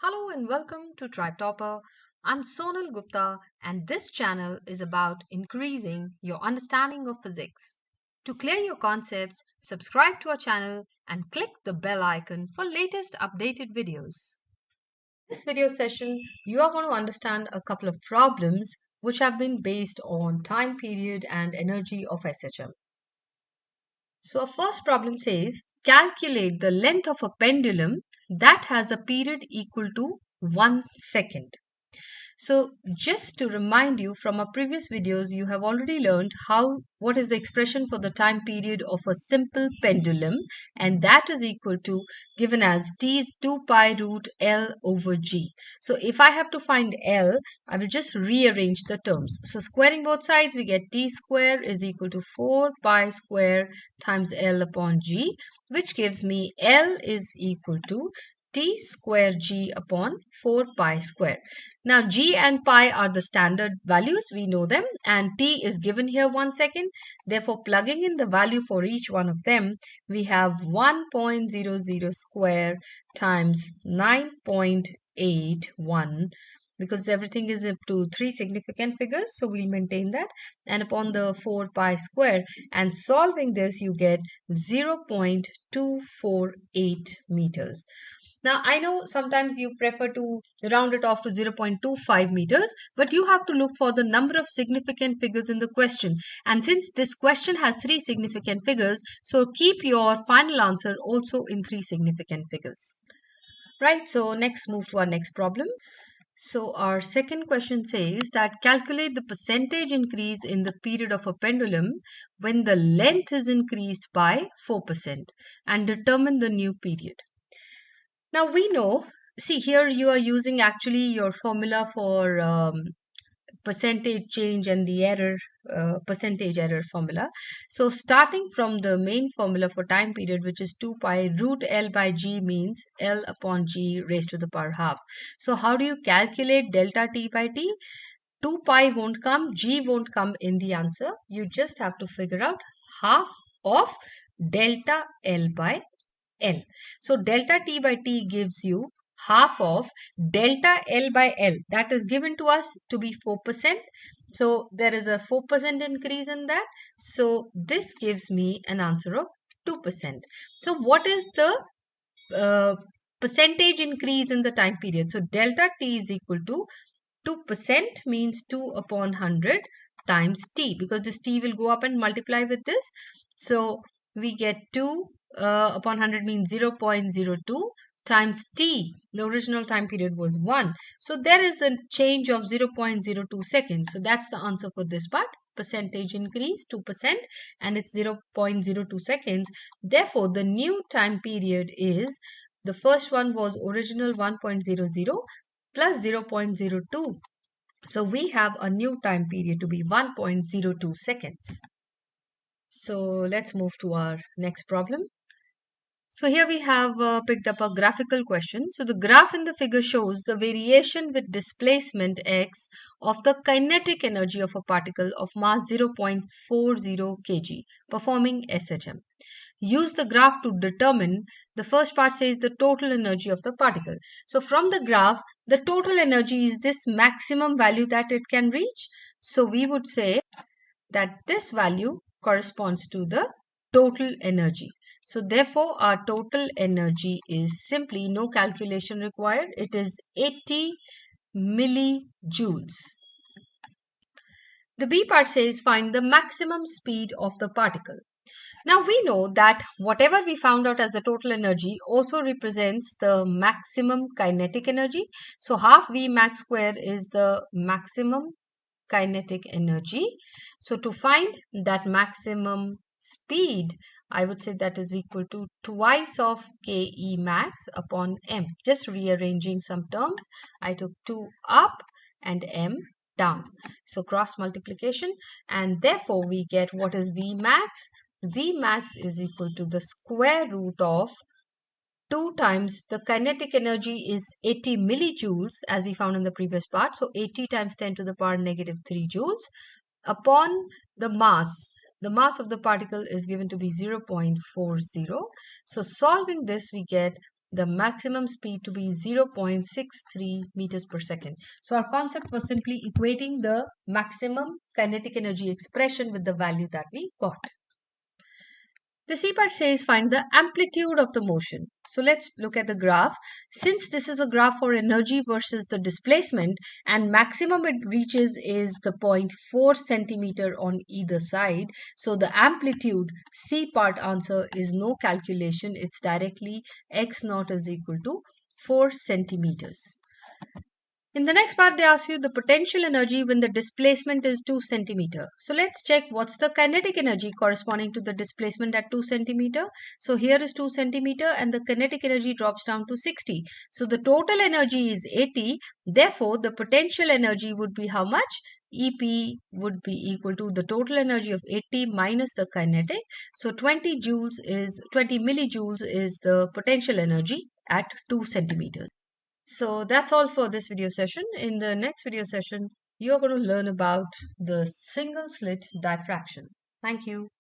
Hello and welcome to Tribetopper. I'm Sonal Gupta, and this channel is about increasing your understanding of physics. To clear your concepts, subscribe to our channel and click the bell icon for latest updated videos. In this video session, you are going to understand a couple of problems which have been based on time period and energy of SHM. So, our first problem says calculate the length of a pendulum that has a period equal to 1 second. So just to remind you from our previous videos, you have already learned what is the expression for the time period of a simple pendulum, and that is equal to given as t is 2 pi root L over G. So if I have to find L, I will just rearrange the terms. So squaring both sides, we get t square is equal to 4 pi square times L upon G, which gives me L is equal to t square g upon 4 pi square. Now g and pi are the standard values, we know them, and t is given here 1 second. Therefore, plugging in the value for each one of them, we have 1.00 square times 9.81, because everything is up to 3 significant figures, so we'll maintain that, and upon the 4 pi square, and solving this you get 0.248 meters. Now, I know sometimes you prefer to round it off to 0.25 meters, but you have to look for the number of significant figures in the question. And since this question has 3 significant figures, so keep your final answer also in 3 significant figures. Right, so next move to our next problem. So our second question says that calculate the percentage increase in the period of a pendulum when the length is increased by 4% and determine the new period. Now we know, see here you are using actually your formula for percentage change and the error, percentage error formula. So starting from the main formula for time period, which is 2 pi root L by G, means L upon G raised to the power half. So how do you calculate delta T by T? 2 pi won't come, G won't come in the answer. You just have to figure out half of delta L by L. So delta T by T gives you half of delta L by L, that is given to us to be 4%. So there is a 4% increase in that. So this gives me an answer of 2%. So what is the percentage increase in the time period? So delta T is equal to 2% means 2 upon 100 times T, because this T will go up and multiply with this. So we get 2 upon 100 means 0.02 times T. The original time period was 1. So there is a change of 0.02 seconds. So that's the answer for this part. Percentage increase 2% and it's 0.02 seconds. Therefore, the new time period is, the first one was original 1.00 plus 0.02. So we have a new time period to be 1.02 seconds. So let's move to our next problem. So here we have picked up a graphical question. So the graph in the figure shows the variation with displacement x of the kinetic energy of a particle of mass 0.40 kg performing SHM. Use the graph to determine, the first part says the total energy of the particle. So from the graph, the total energy is this maximum value that it can reach. So we would say that this value corresponds to the total energy. So therefore our total energy is simply, no calculation required, it is 80 millijoules. The B part says find the maximum speed of the particle. Now we know that whatever we found out as the total energy also represents the maximum kinetic energy. So half V max square is the maximum kinetic energy. So to find that maximum speed, I would say that is equal to twice of Ke max upon m. Just rearranging some terms, I took 2 up and m down. So cross multiplication, and therefore we get what is V max. V max is equal to the square root of 2 times the kinetic energy is 80 millijoules as we found in the previous part. So 80 times 10 to the power negative 3 joules upon the mass. The mass of the particle is given to be 0.40. So solving this we get the maximum speed to be 0.63 meters per second. So our concept was simply equating the maximum kinetic energy expression with the value that we got. The C part says find the amplitude of the motion. So let's look at the graph. Since this is a graph for energy versus the displacement, and maximum it reaches is the 0.4 centimeter on either side. So the amplitude, C part answer, is no calculation. It's directly x naught is equal to 4 centimeters. In the next part, they ask you the potential energy when the displacement is 2 centimeter. So let's check what's the kinetic energy corresponding to the displacement at 2 centimeter. So here is 2 centimeter and the kinetic energy drops down to 60. So the total energy is 80. Therefore, the potential energy would be how much? EP would be equal to the total energy of 80 minus the kinetic. So 20 millijoules is the potential energy at 2 centimeters. So that's all for this video session. In the next video session, you're going to learn about the single slit diffraction. Thank you.